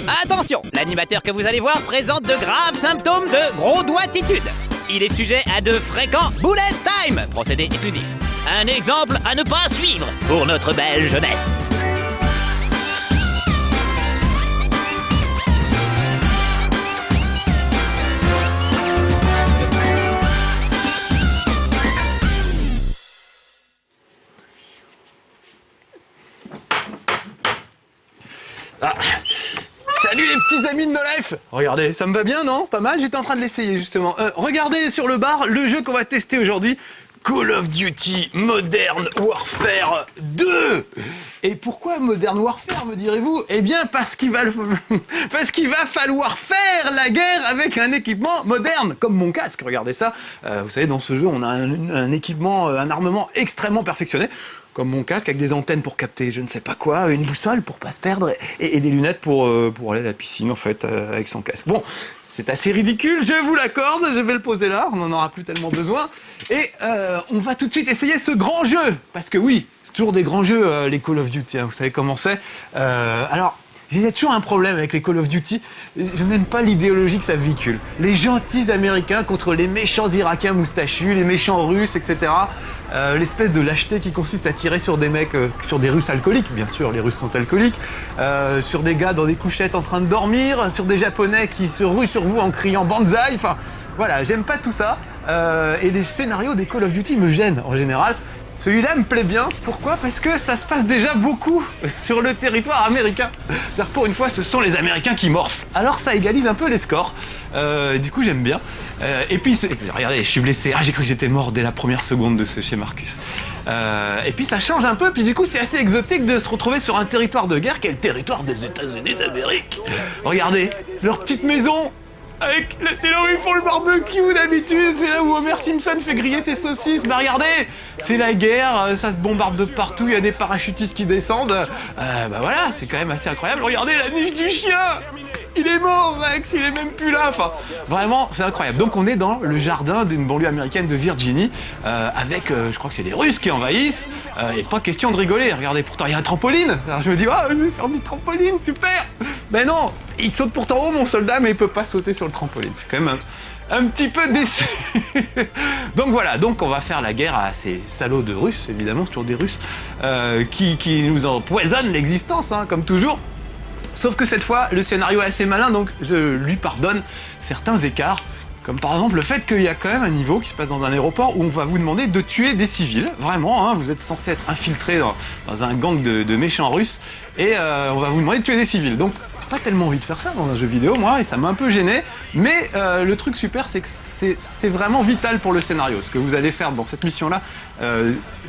Attention, l'animateur que vous allez voir présente de graves symptômes de gros doigtitude. Il est sujet à de fréquents bullet time, procédé exclusif. Un exemple à ne pas suivre pour notre belle jeunesse. Ah. Salut les petits amis de No Life. Regardez, ça me va bien, non? Pas mal, j'étais en train de l'essayer justement. Regardez sur le bar le jeu qu'on va tester aujourd'hui. Call of Duty Modern Warfare 2. Et pourquoi Modern Warfare, me direz-vous? Eh bien parce qu'il va falloir faire la guerre avec un équipement moderne, comme mon casque, regardez ça. Vous savez, dans ce jeu, on a un équipement, un armement extrêmement perfectionné. Comme mon casque, avec des antennes pour capter je ne sais pas quoi, une boussole pour pas se perdre, et des lunettes pour aller à la piscine, en fait, avec son casque. Bon, c'est assez ridicule, je vous l'accorde, je vais le poser là, on n'en aura plus tellement besoin. Et on va tout de suite essayer ce grand jeu, parce que oui, c'est toujours des grands jeux, les Call of Duty, hein, vous savez comment c'est. Alors, j'ai toujours un problème avec les Call of Duty, je n'aime pas l'idéologie que ça véhicule. Les gentils américains contre les méchants irakiens moustachus, les méchants russes, etc. L'espèce de lâcheté qui consiste à tirer sur des mecs, sur des Russes alcooliques, bien sûr, les Russes sont alcooliques, sur des gars dans des couchettes en train de dormir, sur des Japonais qui se ruent sur vous en criant banzai, enfin voilà, j'aime pas tout ça. Et les scénarios des Call of Duty me gênent en général. Celui-là me plaît bien, pourquoi? Parce que ça se passe déjà beaucoup sur le territoire américain. C'est-à-dire pour une fois, ce sont les Américains qui morphent. Alors ça égalise un peu les scores, du coup j'aime bien. Et puis, regardez, je suis blessé, j'ai cru que j'étais mort dès la première seconde de ce chez Marcus. Et puis ça change un peu, puis du coup c'est assez exotique de se retrouver sur un territoire de guerre qui est le territoire des États-Unis d'Amérique. Regardez, leur petite maison. C'est là où ils font le barbecue d'habitude, c'est là où Homer Simpson fait griller ses saucisses. Bah regardez, c'est la guerre, ça se bombarde de partout, il y a des parachutistes qui descendent. Bah voilà, c'est quand même assez incroyable. Regardez la niche du chien, il est mort Rex, il est même plus là. Enfin, vraiment, c'est incroyable. Donc on est dans le jardin d'une banlieue américaine de Virginie, avec, je crois que c'est les Russes qui envahissent. Et pas question de rigoler, regardez, pourtant il y a un trampoline. Alors je me dis, je vais faire du trampoline, super. Mais non, il saute pourtant haut mon soldat, mais il peut pas sauter sur le trampoline. Je suis quand même un petit peu déçu. Donc voilà, donc on va faire la guerre à ces salauds de Russes, évidemment, c'est toujours des Russes, qui nous empoisonnent l'existence, hein, comme toujours. Sauf que cette fois, le scénario est assez malin, donc je lui pardonne certains écarts. Comme par exemple le fait qu'il y a quand même un niveau qui se passe dans un aéroport où on va vous demander de tuer des civils. Vraiment, hein, vous êtes censé être infiltré dans un gang de méchants russes, et on va vous demander de tuer des civils. Donc, j'ai pas tellement envie de faire ça dans un jeu vidéo, moi, et ça m'a un peu gêné. Mais le truc super, c'est que c'est vraiment vital pour le scénario. Ce que vous allez faire dans cette mission-là,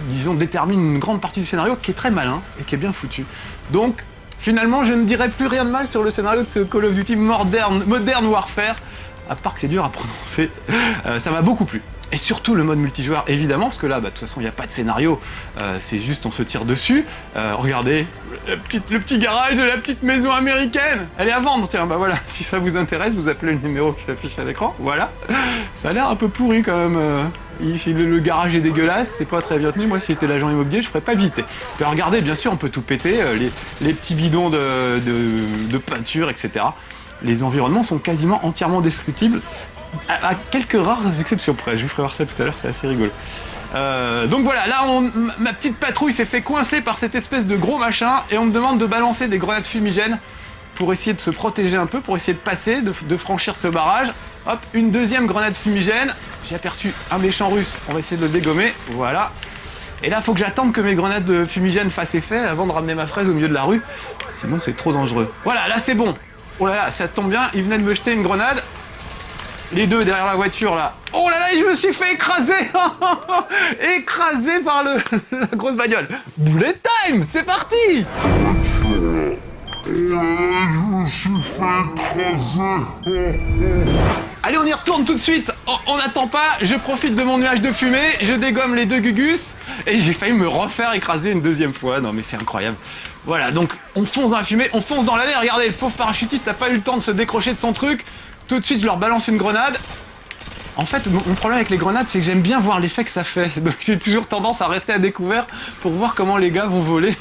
disons, détermine une grande partie du scénario qui est très malin et qui est bien foutu. Donc, finalement, je ne dirais plus rien de mal sur le scénario de ce Call of Duty Modern Warfare, à part que c'est dur à prononcer. Ça m'a beaucoup plu. Et surtout le mode multijoueur, évidemment, parce que là, de toute façon, il n'y a pas de scénario, c'est juste on se tire dessus. Regardez, le petit garage de la petite maison américaine, elle est à vendre, tiens, bah voilà, si ça vous intéresse, vous appelez le numéro qui s'affiche à l'écran, voilà. Ça a l'air un peu pourri quand même, ici, le garage est dégueulasse, c'est pas très bien tenu, moi si j'étais l'agent immobilier, je ferais pas visiter. Alors, regardez, bien sûr, on peut tout péter, les petits bidons de peinture, etc. Les environnements sont quasiment entièrement destructibles, à quelques rares exceptions près. Je vous ferai voir ça tout à l'heure, c'est assez rigolo. Donc voilà, là ma petite patrouille s'est fait coincer par cette espèce de gros machin et on me demande de balancer des grenades fumigènes pour essayer de se protéger un peu, pour essayer de passer, de franchir ce barrage. Hop, une deuxième grenade fumigène. J'ai aperçu un méchant russe, on va essayer de le dégommer, voilà. Et là, faut que j'attende que mes grenades fumigènes fassent effet avant de ramener ma fraise au milieu de la rue. Sinon, c'est trop dangereux. Voilà, là c'est bon. Oh là là, ça tombe bien, il venait de me jeter une grenade. Les deux derrière la voiture là. Oh là là, je me suis fait écraser. Écrasé par la grosse bagnole. Bullet time, c'est parti. Je me suis fait écraser. Allez, on y retourne tout de suite. On n'attend pas, je profite de mon nuage de fumée, je dégomme les deux gugus et j'ai failli me refaire écraser une deuxième fois. Non mais c'est incroyable. Voilà, donc on fonce dans la fumée, on fonce dans l'allée. Regardez, le pauvre parachutiste n'a pas eu le temps de se décrocher de son truc. Tout de suite, je leur balance une grenade. En fait, mon problème avec les grenades, c'est que j'aime bien voir l'effet que ça fait. Donc j'ai toujours tendance à rester à découvert pour voir comment les gars vont voler.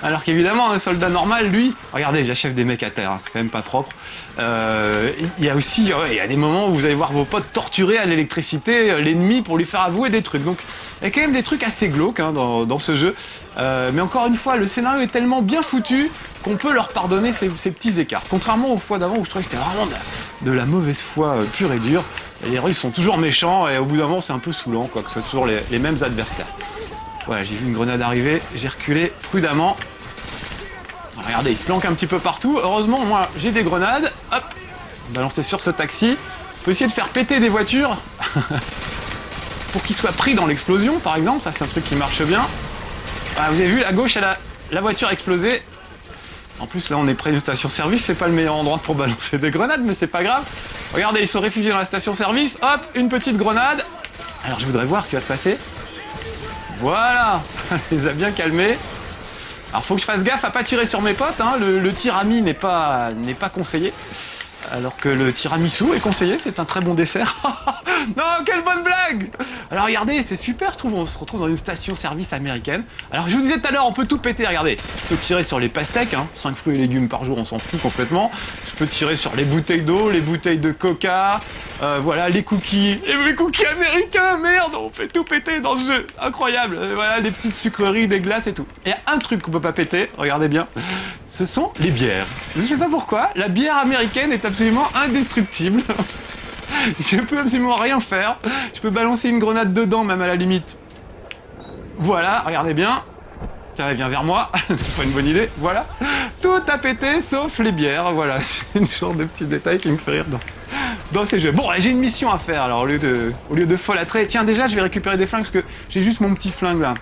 Alors qu'évidemment, un soldat normal, lui... Regardez, j'achève des mecs à terre, hein, c'est quand même pas propre. Il y a aussi... il y a des moments où vous allez voir vos potes torturer à l'électricité l'ennemi pour lui faire avouer des trucs. Donc il y a quand même des trucs assez glauques hein, dans ce jeu. Mais encore une fois, le scénario est tellement bien foutu qu'on peut leur pardonner ces petits écarts. Contrairement aux fois d'avant où je trouvais que c'était vraiment de la mauvaise foi pure et dure. Les héros ils sont toujours méchants et au bout d'un moment c'est un peu saoulant quoi, que ce soit toujours les mêmes adversaires. Voilà, j'ai vu une grenade arriver, j'ai reculé prudemment. Regardez, il se planque un petit peu partout. Heureusement, moi j'ai des grenades. Hop, balancer sur ce taxi. On peut essayer de faire péter des voitures pour qu'ils soient pris dans l'explosion par exemple. Ça c'est un truc qui marche bien. Ah, vous avez vu, à gauche, la voiture a explosé. En plus, là, on est près d'une station-service. C'est pas le meilleur endroit pour balancer des grenades, mais c'est pas grave. Regardez, ils sont réfugiés dans la station-service. Hop, une petite grenade. Alors, je voudrais voir ce qui va se passer. Voilà, ça les a bien calmés. Alors, faut que je fasse gaffe à pas tirer sur mes potes. Hein. Le tir ami n'est pas conseillé. Alors que le tiramisu est conseillé, c'est un très bon dessert. Non, quelle bonne blague! Alors regardez, c'est super, on se retrouve dans une station-service américaine. Alors je vous disais tout à l'heure, on peut tout péter, regardez. Je peux tirer sur les pastèques, hein, 5 fruits et légumes par jour, on s'en fout complètement. Je peux tirer sur les bouteilles d'eau, les bouteilles de coca, voilà, les cookies américains, merde, on fait tout péter dans le jeu, incroyable. Voilà, des petites sucreries, des glaces et tout. Et il y a un truc qu'on peut pas péter, regardez bien, ce sont les bières. Je sais pas pourquoi, la bière américaine est absolument indestructible. Je peux absolument rien faire. Je peux balancer une grenade dedans, même à la limite. Voilà, regardez bien. Tiens, elle vient vers moi. C'est pas une bonne idée. Voilà. Tout a pété, sauf les bières. Voilà, c'est une sorte de petit détail qui me fait rire dans ces jeux. Bon, j'ai une mission à faire. Alors, au lieu de folâtrer, tiens, déjà, je vais récupérer des flingues parce que j'ai juste mon petit flingue là.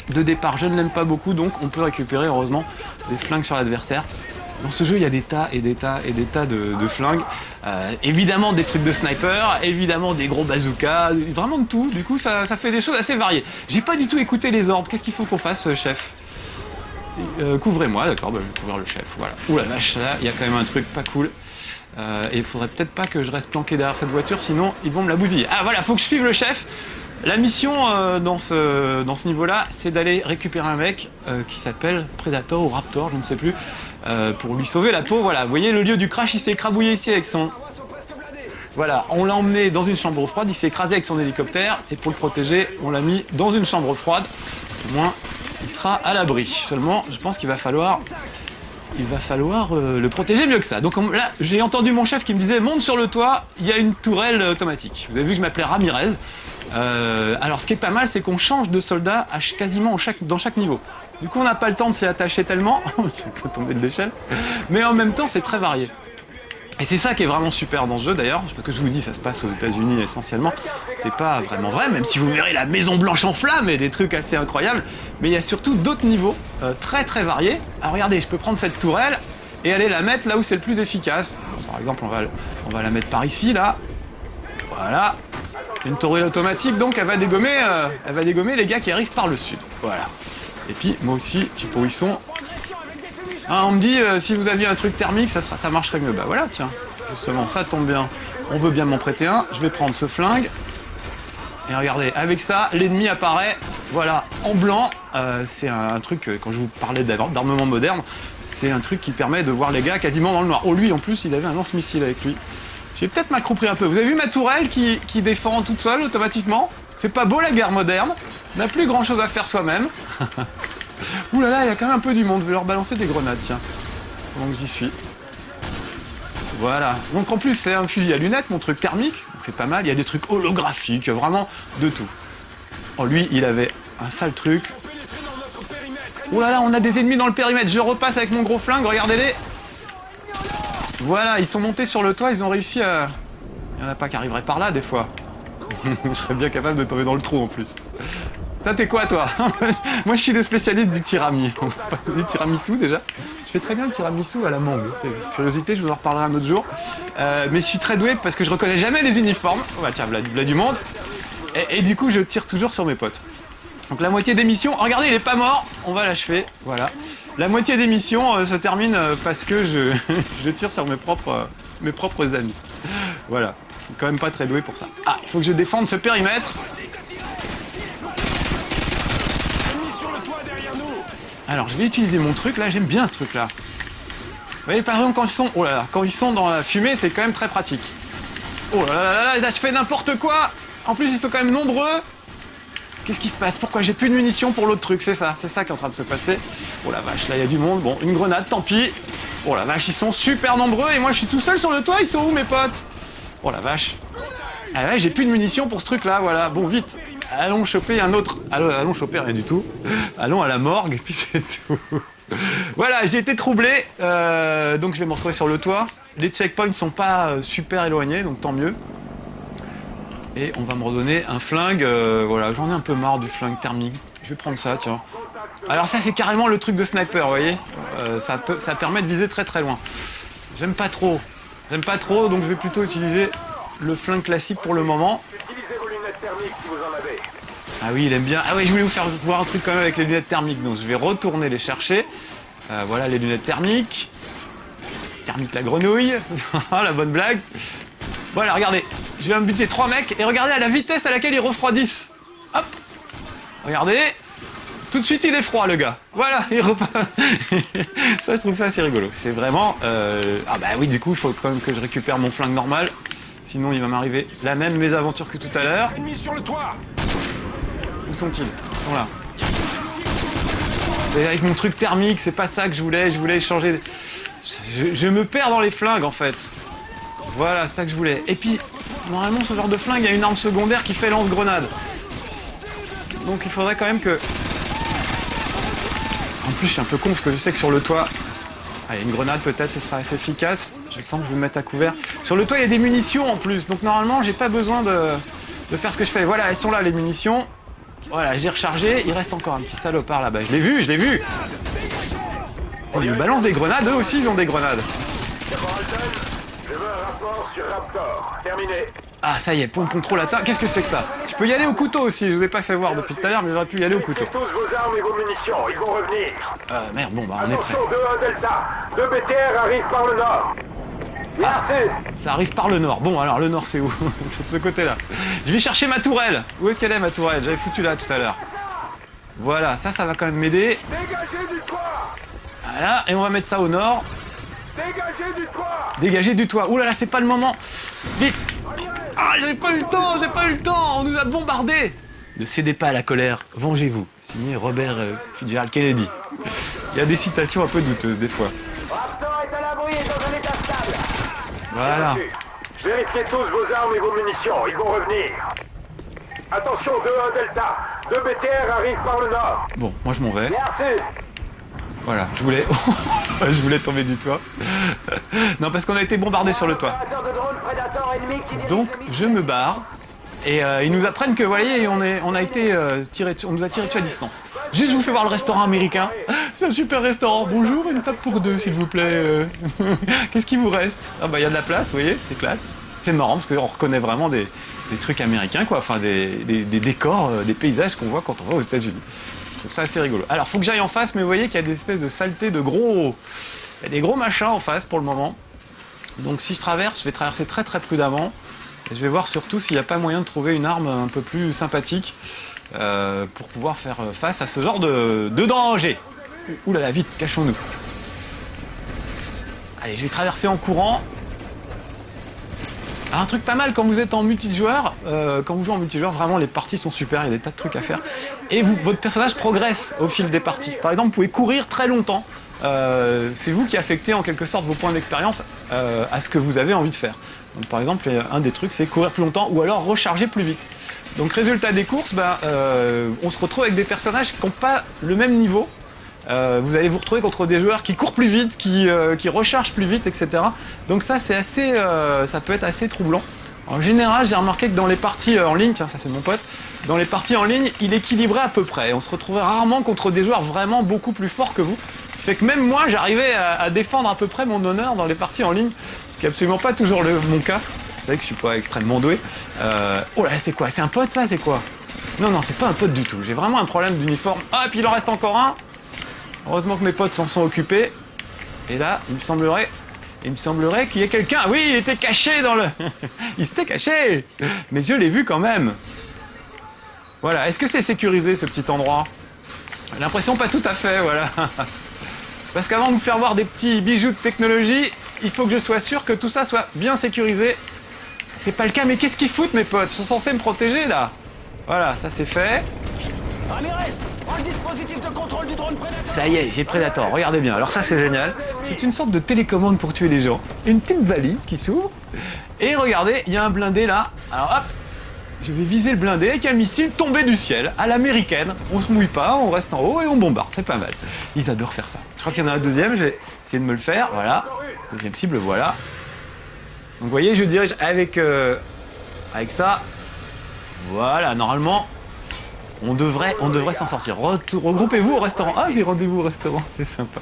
De départ, je ne l'aime pas beaucoup, donc on peut récupérer, heureusement, des flingues sur l'adversaire. Dans ce jeu, il y a des tas et des tas et des tas de flingues. Évidemment des trucs de sniper, évidemment des gros bazookas, vraiment de tout. Du coup, ça fait des choses assez variées. J'ai pas du tout écouté les ordres. Qu'est-ce qu'il faut qu'on fasse, chef? Couvrez-moi, d'accord, bah, je vais couvrir le chef, voilà. Ouh la vache, là, il y a quand même un truc pas cool. Et il faudrait peut-être pas que je reste planqué derrière cette voiture, sinon ils vont me la bousiller. Ah voilà, faut que je suive le chef. La mission dans ce niveau-là, c'est d'aller récupérer un mec qui s'appelle Predator ou Raptor, je ne sais plus. Pour lui sauver la peau, voilà. Vous voyez, le lieu du crash, il s'est écrabouillé ici avec son... Voilà, on l'a emmené dans une chambre froide, il s'est écrasé avec son hélicoptère, et pour le protéger, on l'a mis dans une chambre froide. Au moins, il sera à l'abri. Seulement, je pense qu'il va falloir... le protéger mieux que ça. Donc là, j'ai entendu mon chef qui me disait « Monte sur le toit, il y a une tourelle automatique ». Vous avez vu que je m'appelais Ramirez. Alors, ce qui est pas mal, c'est qu'on change de soldat quasiment dans chaque niveau. Du coup, on n'a pas le temps de s'y attacher tellement, je peux tomber de l'échelle, mais en même temps, c'est très varié. Et c'est ça qui est vraiment super dans ce jeu d'ailleurs, parce que je vous dis, ça se passe aux États-Unis essentiellement. C'est pas vraiment vrai, même si vous verrez la Maison Blanche en flammes et des trucs assez incroyables, mais il y a surtout d'autres niveaux très très variés. Alors regardez, je peux prendre cette tourelle et aller la mettre là où c'est le plus efficace. Par exemple, on va la mettre par ici, là. Voilà. C'est une tourelle automatique, donc elle va dégommer les gars qui arrivent par le sud. Voilà. Et puis, moi aussi, je sais pas où ils sont. Ah, on me dit, si vous aviez un truc thermique, ça marcherait mieux. Bah voilà, tiens, justement, ça tombe bien. On veut bien m'en prêter un. Je vais prendre ce flingue. Et regardez, avec ça, l'ennemi apparaît, voilà, en blanc. C'est un truc, quand je vous parlais d'armement moderne, c'est un truc qui permet de voir les gars quasiment dans le noir. Oh, lui, en plus, il avait un lance-missile avec lui. J'ai peut-être m'accroupir un peu. Vous avez vu ma tourelle qui défend toute seule, automatiquement? C'est pas beau, la guerre moderne. On n'a plus grand-chose à faire soi-même. Ouh là là, il y a quand même un peu du monde. Je vais leur balancer des grenades, tiens. Pendant que j'y suis. Voilà. Donc en plus, c'est un fusil à lunettes, mon truc thermique. C'est pas mal. Il y a des trucs holographiques, vraiment de tout. Oh, lui, il avait un sale truc. Ouh là là, on a des ennemis dans le périmètre. Je repasse avec mon gros flingue, regardez-les. Voilà, ils sont montés sur le toit, ils ont réussi à... Il n'y en a pas qui arriveraient par là, des fois. Je serais bien capable de tomber dans le trou, en plus. Ça, t'es quoi, toi? Moi, je suis le spécialiste du tiramisu. Du tiramisu, déjà. Je fais très bien le tiramisu à la mangue. C'est curiosité, je vous en reparlerai un autre jour. Mais je suis très doué parce que je reconnais jamais les uniformes. Oh, bah tiens, voilà du monde. Et du coup, je tire toujours sur mes potes. Donc la moitié des missions... Regardez, il est pas mort. On va l'achever. Voilà. La moitié des missions se termine parce que je tire sur mes propres amis. Voilà. suis quand même pas très doué pour ça. Ah, il faut que je défende ce périmètre. Alors, je vais utiliser mon truc, là, j'aime bien ce truc-là. Vous voyez, par exemple, quand ils sont dans la fumée, c'est quand même très pratique. Oh là là là là, je fais n'importe quoi. En plus, ils sont quand même nombreux. Qu'est-ce qui se passe? Pourquoi j'ai plus de munitions pour l'autre truc? C'est ça qui est en train de se passer. Oh la vache, là, il y a du monde. Bon, une grenade, tant pis. Oh la vache, ils sont super nombreux et moi, je suis tout seul sur le toit. Ils sont où, mes potes? Oh la vache. Ah ouais, j'ai plus de munitions pour ce truc-là, voilà. Bon, vite. Allons choper un autre. Allons choper rien du tout. Allons à la morgue, et puis c'est tout. Voilà, j'ai été troublé. Donc je vais me retrouver sur le toit. Les checkpoints sont pas super éloignés, donc tant mieux. Et on va me redonner un flingue. Voilà, j'en ai un peu marre du flingue thermique. Je vais prendre ça, tiens. Alors ça, c'est carrément le truc de sniper, vous voyez. Ça permet de viser très très loin. J'aime pas trop, donc je vais plutôt utiliser le flingue classique pour le moment. Ah oui, il aime bien. Ah oui, je voulais vous faire voir un truc quand même avec les lunettes thermiques, donc je vais retourner les chercher. Voilà les lunettes thermiques. Thermique la grenouille. La bonne blague. Voilà, regardez. Je vais me buter 3 mecs et regardez à la vitesse à laquelle ils refroidissent. Hop. Regardez. Tout de suite, il est froid, le gars. Voilà, il repart. Ça, je trouve ça assez rigolo. C'est vraiment... Ah bah oui, du coup, il faut quand même que je récupère mon flingue normal. Sinon, il va m'arriver la même mésaventure que tout à l'heure. Ennemi sur le toit. Où sont-ils? Ils sont là. Et avec mon truc thermique, c'est pas ça que je voulais changer. Je me perds dans les flingues, en fait. Voilà, c'est ça que je voulais. Et puis, normalement, ce genre de flingue, il y a une arme secondaire qui fait lance-grenade. Donc, il faudrait quand même que... En plus, je suis un peu con, parce que je sais que sur le toit... Allez, une grenade, peut-être, ce sera assez efficace. Je sens que je vais me mettre à couvert. Sur le toit, il y a des munitions, en plus. Donc, normalement, j'ai pas besoin de faire ce que je fais. Voilà, elles sont là, les munitions. Voilà, j'ai rechargé. Il reste encore un petit salopard là-bas. Je l'ai vu. Oh, ils me balancent des grenades. Eux aussi, ils ont des grenades. Je veux un rapport sur Raptor. Terminé. Ah, ça y est, pompe contrôle atteint. Qu'est-ce que c'est que ça? Je peux y aller au couteau aussi. Je vous ai pas fait voir depuis tout à l'heure, mais j'aurais pu y aller au couteau. Tous vos armes et vos munitions. Ils vont revenir. Merde, bon, bah, on est prêt. Attention, 2-1 Delta. 2 BTR arrivent par le nord. Merci. Ça arrive par le nord. Bon, alors, le nord, c'est où? C'est de ce côté-là. Je vais chercher ma tourelle. Où est-ce qu'elle est, ma tourelle? J'avais foutu là, tout à l'heure. Voilà, ça va quand même m'aider. Dégagez du toit. Voilà, et on va mettre ça au nord. Dégagez du toit. Dégagez du toit. Ouh là là, c'est pas le moment. Vite. Ah, j'ai pas eu le temps. On nous a bombardés. Ne cédez pas à la colère, vengez-vous. Signé Robert Fitzgerald Kennedy. Il y a des citations un peu douteuses, des fois. Raptor est à l'abri et dans un état stable. Voilà. Vérifiez tous vos armes et vos munitions. Ils vont revenir. Attention, 2-1 Delta. 2 BTR arrivent par le nord. Bon, moi je m'en vais. Merci. Voilà, je voulais tomber du toit. Non, parce qu'on a été bombardé sur le toit. Donc, je me barre. Et ils nous apprennent que, vous voyez, on nous a tiré dessus à distance. Juste, je vous fais voir le restaurant américain. C'est un super restaurant. Bonjour, une table pour 2, s'il vous plaît. Qu'est-ce qui vous reste? Ah bah, il y a de la place, vous voyez, c'est classe. C'est marrant, parce qu'on reconnaît vraiment des trucs américains, quoi. Enfin, des décors, des paysages qu'on voit quand on va aux États-Unis. Je trouve ça assez rigolo. Alors, faut que j'aille en face, mais vous voyez qu'il y a des espèces de saletés, de gros... Il y a des gros machins en face pour le moment. Donc, si je traverse, je vais traverser très très prudemment. Et je vais voir surtout s'il n'y a pas moyen de trouver une arme un peu plus sympathique pour pouvoir faire face à ce genre de danger. Ouh là là, vite, cachons-nous. Allez, je vais traverser en courant. Alors, un truc pas mal quand vous êtes en multijoueur, quand vous jouez en multijoueur, vraiment les parties sont super, il y a des tas de trucs à faire. Et votre personnage progresse au fil des parties. Par exemple, vous pouvez courir très longtemps. C'est vous qui affectez en quelque sorte vos points d'expérience à ce que vous avez envie de faire. Donc, par exemple, un des trucs, c'est courir plus longtemps ou alors recharger plus vite. Donc, résultat des courses, on se retrouve avec des personnages qui n'ont pas le même niveau. Vous allez vous retrouver contre des joueurs qui courent plus vite, qui rechargent plus vite, etc. Donc ça, c'est assez, ça peut être assez troublant. En général, j'ai remarqué que dans les parties en ligne, tiens, ça c'est mon pote, dans les parties en ligne, il équilibrait à peu près. On se retrouvait rarement contre des joueurs vraiment beaucoup plus forts que vous. Ce qui fait que même moi, j'arrivais à défendre à peu près mon honneur dans les parties en ligne, ce qui n'est absolument pas toujours mon cas. Vous savez que je suis pas extrêmement doué. Oh là, c'est quoi? C'est un pote, ça? C'est quoi? Non, c'est pas un pote du tout. J'ai vraiment un problème d'uniforme. Ah, et puis il en reste encore un. Heureusement que mes potes s'en sont occupés. Et là, il me semblerait Il me semblerait qu'il y ait quelqu'un. Oui, il était caché dans le... il s'était caché. Mais je l'ai vu quand même. Voilà, est-ce que c'est sécurisé ce petit endroit? J'ai l'impression pas tout à fait, voilà. Parce qu'avant de vous faire voir des petits bijoux de technologie, il faut que je sois sûr que tout ça soit bien sécurisé. C'est pas le cas, mais qu'est-ce qu'ils foutent mes potes? Ils sont censés me protéger là. Voilà, ça c'est fait. Ramirez, prends le dispositif de contrôle du drone Predator. Ça y est, j'ai Predator, regardez bien. Alors ça c'est génial. C'est une sorte de télécommande pour tuer les gens. Une petite valise qui s'ouvre. Et regardez, il y a un blindé là. Alors hop, je vais viser le blindé avec un missile tombé du ciel, à l'américaine. On se mouille pas, on reste en haut et on bombarde, c'est pas mal. Ils adorent faire ça. Je crois qu'il y en a un deuxième, je vais essayer de me le faire. Voilà, deuxième cible, voilà. Donc vous voyez, je dirige avec ça. Voilà, normalement, on devrait s'en sortir. Regroupez-vous au restaurant. Ah, j'ai rendez-vous au restaurant, c'est sympa.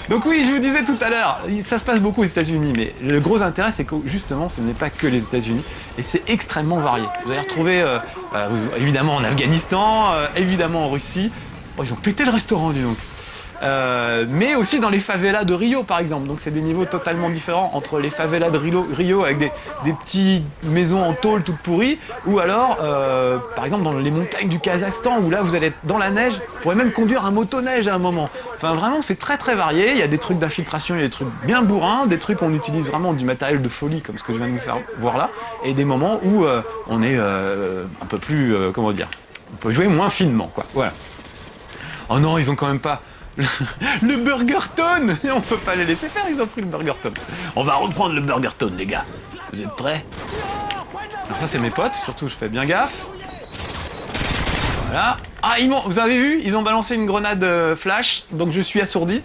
Donc oui, je vous disais tout à l'heure, ça se passe beaucoup aux États-Unis, mais le gros intérêt, c'est que justement, ce n'est pas que les États-Unis, et c'est extrêmement varié. Vous allez retrouver, évidemment en Afghanistan, évidemment en Russie. Oh, ils ont pété le restaurant, dis donc. Mais aussi dans les favelas de Rio, par exemple. Donc c'est des niveaux totalement différents entre les favelas de Rio avec des petites maisons en tôle toutes pourries, ou alors, par exemple, dans les montagnes du Kazakhstan, où là, vous allez être dans la neige, vous pourrez même conduire un motoneige à un moment. Enfin, vraiment, c'est très très varié. Il y a des trucs d'infiltration, il y a des trucs bien bourrins, des trucs où on utilise vraiment du matériel de folie, comme ce que je viens de vous faire voir là, et des moments où on est un peu plus, comment dire, on peut jouer moins finement, quoi. Voilà. Oh non, ils ont quand même pas... le Burgerton. On peut pas les laisser faire, ils ont pris le Burgerton. On va reprendre le Burgerton, les gars. Vous êtes prêts? Alors ça c'est mes potes, surtout je fais bien gaffe. Voilà. Ah, vous avez vu? Ils ont balancé une grenade flash, donc je suis assourdi.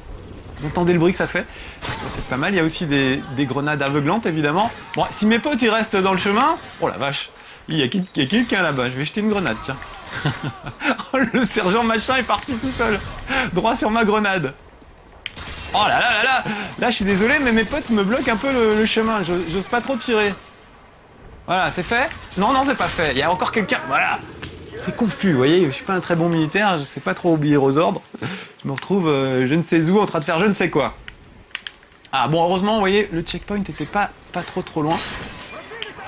Vous entendez le bruit que ça fait? Ça, c'est pas mal, il y a aussi des grenades aveuglantes évidemment. Bon, si mes potes ils restent dans le chemin... Oh la vache, il y a quelqu'un là-bas, je vais jeter une grenade, tiens. Oh, le sergent machin est parti tout seul, droit sur ma grenade. Oh là là là là. Là je suis désolé mais mes potes me bloquent un peu le chemin, j'ose pas trop tirer. Voilà, c'est fait? Non, non, c'est pas fait, il y a encore quelqu'un, voilà. C'est confus, vous voyez, je suis pas un très bon militaire, je sais pas trop obéir aux ordres. Je me retrouve je ne sais où en train de faire je ne sais quoi. Ah bon, heureusement, vous voyez, le checkpoint était pas trop loin.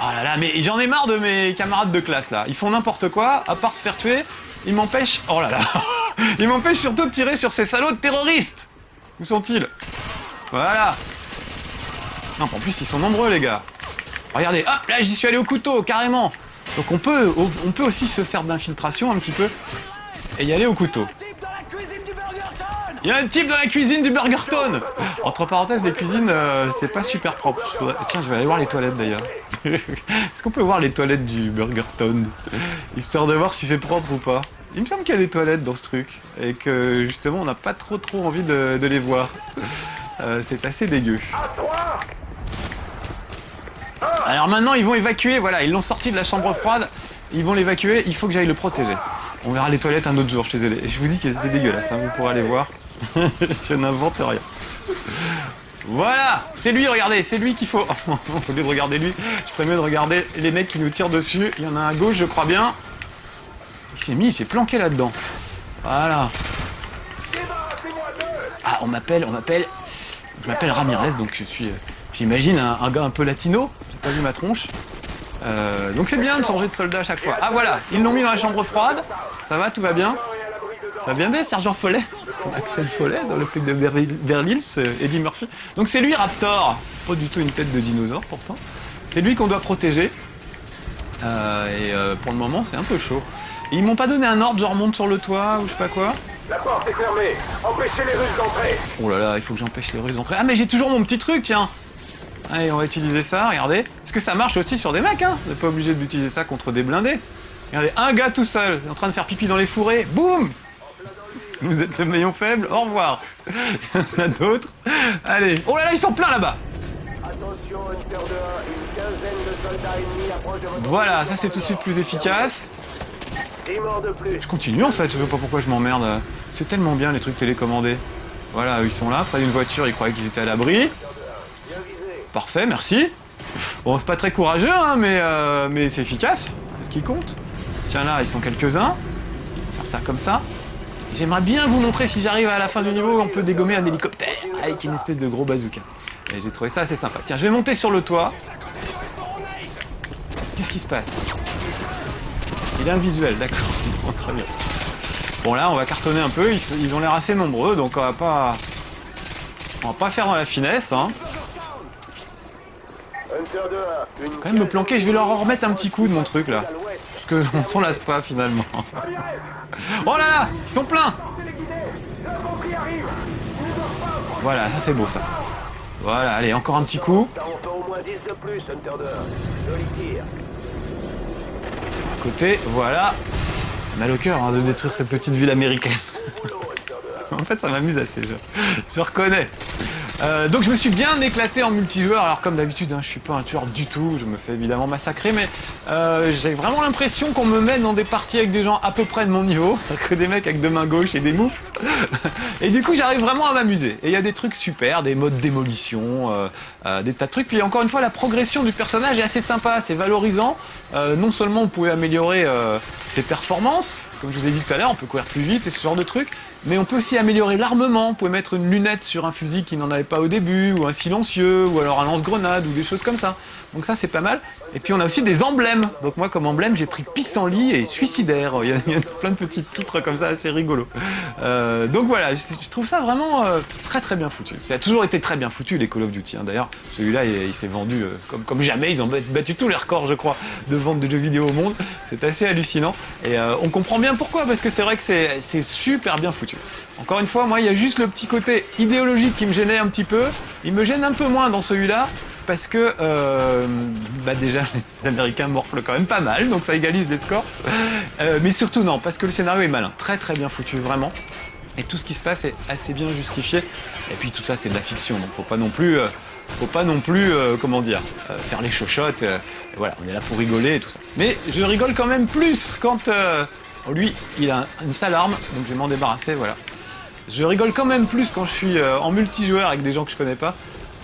Oh là là, mais j'en ai marre de mes camarades de classe là. Ils font n'importe quoi, à part se faire tuer, ils m'empêchent... Oh là là. Ils m'empêchent surtout de tirer sur ces salauds de terroristes. Où sont-ils? Voilà. Non, en plus, ils sont nombreux les gars. Regardez, hop, là j'y suis allé au couteau, carrément. Donc on peut aussi se faire d'infiltration un petit peu et y aller au couteau. Il y a un type dans la cuisine du Burgerton. Entre parenthèses, les cuisines, c'est pas super propre. Tiens, je vais aller voir les toilettes d'ailleurs. Est-ce qu'on peut voir les toilettes du Burgerton? Histoire de voir si c'est propre ou pas. Il me semble qu'il y a des toilettes dans ce truc. Et que justement, on n'a pas trop envie de les voir. C'est assez dégueu. Alors maintenant, ils vont évacuer. Voilà, ils l'ont sorti de la chambre froide. Ils vont l'évacuer. Il faut que j'aille le protéger. On verra les toilettes un autre jour, je suis désolé. Je vous dis qu'elles étaient dégueulasses, hein, vous pourrez aller voir. Je n'invente rien. Voilà, c'est lui, regardez, c'est lui qu'il faut. Au lieu de regarder lui, je ferais mieux de regarder les mecs qui nous tirent dessus. Il y en a un à gauche, je crois bien. Il s'est planqué là-dedans. Voilà. Ah, on m'appelle. Je m'appelle Ramirez, donc je suis, j'imagine, un gars un peu latino. J'ai pas vu ma tronche. Donc c'est bien de changer de soldat à chaque fois. Ah voilà, ils l'ont mis dans la chambre froide. Ça va, tout va bien. Ça va bien, Sergent Follet. Axel Follet dans le flic de Beverly Hills, Eddie Murphy. Donc c'est lui Raptor. Pas du tout une tête de dinosaure pourtant. C'est lui qu'on doit protéger. Pour le moment c'est un peu chaud. Et ils m'ont pas donné un ordre, genre monte sur le toit ou je sais pas quoi. La porte est fermée. Empêchez les Russes d'entrer. Oh là là, il faut que j'empêche les Russes d'entrer. Ah mais j'ai toujours mon petit truc, tiens. Allez, on va utiliser ça, regardez. Parce que ça marche aussi sur des mecs, hein. Vous n'êtes pas obligé d'utiliser ça contre des blindés. Regardez, un gars tout seul, en train de faire pipi dans les fourrés. Boum! Vous êtes le maillon faible, au revoir. Il y en a d'autres. Allez. Oh là là, ils sont pleins là-bas. Attention, Hunter 2-1, une quinzaine de soldats ennemis approchent de votre... Voilà, ça c'est tout de suite plus efficace. 10 morts de plus. Je continue en fait, je sais pas pourquoi je m'emmerde. C'est tellement bien les trucs télécommandés. Voilà, ils sont là, près d'une voiture, ils croyaient qu'ils étaient à l'abri. Parfait, merci. Bon, c'est pas très courageux, hein, mais c'est efficace, c'est ce qui compte. Tiens là, ils sont quelques-uns. On va faire ça comme ça. J'aimerais bien vous montrer si j'arrive à la fin du niveau, on peut dégommer un hélicoptère avec une espèce de gros bazooka. Et j'ai trouvé ça assez sympa. Tiens, je vais monter sur le toit. Qu'est-ce qui se passe? Il est invisuel, d'accord. Bon, très bien. Bon là, on va cartonner un peu. Ils ont l'air assez nombreux, donc on va pas faire dans la finesse, hein. Quand même me planquer, je vais leur remettre un petit coup de mon truc là. Parce que on s'en lasse pas finalement. Oh là là, ils sont pleins. Voilà, ça c'est beau ça. Voilà, allez, encore un petit coup. Sur le côté, voilà. Mal au cœur hein, de détruire cette petite ville américaine. En fait, ça m'amuse assez, je reconnais. Donc je me suis bien éclaté en multijoueur, alors comme d'habitude, hein, je suis pas un tueur du tout, je me fais évidemment massacrer, mais j'ai vraiment l'impression qu'on me mène dans des parties avec des gens à peu près de mon niveau, que des mecs avec deux mains gauches et des moufles, et du coup j'arrive vraiment à m'amuser. Et il y a des trucs super, des modes démolition, des tas de trucs, puis encore une fois la progression du personnage est assez sympa, c'est valorisant, non seulement vous pouvez améliorer ses performances, comme je vous ai dit tout à l'heure, on peut courir plus vite et ce genre de trucs, mais on peut aussi améliorer l'armement, vous pouvez mettre une lunette sur un fusil qui n'en avait pas au début, ou un silencieux, ou alors un lance-grenade, ou des choses comme ça. Donc ça c'est pas mal. Et puis on a aussi des emblèmes. Donc moi comme emblème j'ai pris pissenlit et suicidaire. Il y a plein de petits titres comme ça assez rigolos. Donc voilà, je trouve ça vraiment très très bien foutu. Ça a toujours été très bien foutu les Call of Duty. Hein. D'ailleurs celui-là il s'est vendu comme jamais. Ils ont battu tous les records je crois de vente de jeux vidéo au monde. C'est assez hallucinant. Et on comprend bien pourquoi, parce que c'est vrai que c'est super bien foutu. Encore une fois, moi il y a juste le petit côté idéologique qui me gênait un petit peu. Il me gêne un peu moins dans celui-là. Parce que déjà les Américains morflent quand même pas mal, donc ça égalise les scores. Mais surtout non, parce que le scénario est malin, très très bien foutu, vraiment. Et tout ce qui se passe est assez bien justifié. Et puis tout ça c'est de la fiction, donc faut pas non plus comment dire, faire les chochottes. Voilà, on est là pour rigoler et tout ça. Mais je rigole quand même plus quand lui il a une sale arme, donc je vais m'en débarrasser, voilà. Je rigole quand même plus quand je suis en multijoueur avec des gens que je connais pas,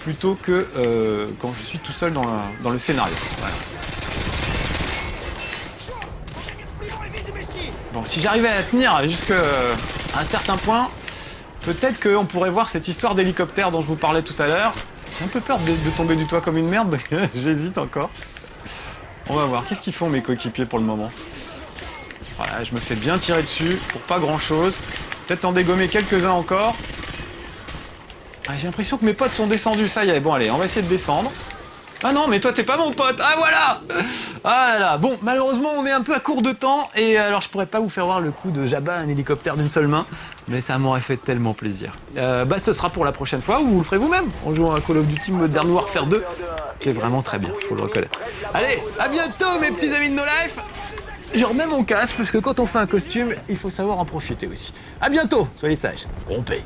plutôt que quand je suis tout seul dans le scénario. Voilà. Bon, si j'arrivais à tenir jusqu'à un certain point, peut-être qu'on pourrait voir cette histoire d'hélicoptère dont je vous parlais tout à l'heure. J'ai un peu peur de tomber du toit comme une merde, j'hésite encore. On va voir, qu'est-ce qu'ils font mes coéquipiers pour le moment? Voilà, je me fais bien tirer dessus pour pas grand-chose. Peut-être en dégommer quelques-uns encore. Ah, j'ai l'impression que mes potes sont descendus, ça y est. Bon allez, on va essayer de descendre. Ah non, mais toi t'es pas mon pote. Ah voilà. Ah là là. Bon, malheureusement on est un peu à court de temps. Et alors je pourrais pas vous faire voir le coup de Jabba, un hélicoptère d'une seule main. Mais ça m'aurait fait tellement plaisir. Ce sera pour la prochaine fois, ou vous le ferez vous-même en jouant à Call of Duty Modern Warfare 2, qui est vraiment très bien, faut le reconnaître. Allez, à bientôt mes petits amis de No Life. Je remets mon casque parce que quand on fait un costume, il faut savoir en profiter aussi. À bientôt, soyez sages. Rompez.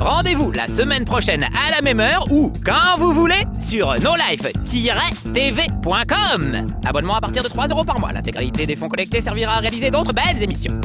Rendez-vous la semaine prochaine à la même heure ou quand vous voulez sur nolife-tv.com. Abonnement à partir de 3 € par mois. L'intégralité des fonds collectés servira à réaliser d'autres belles émissions.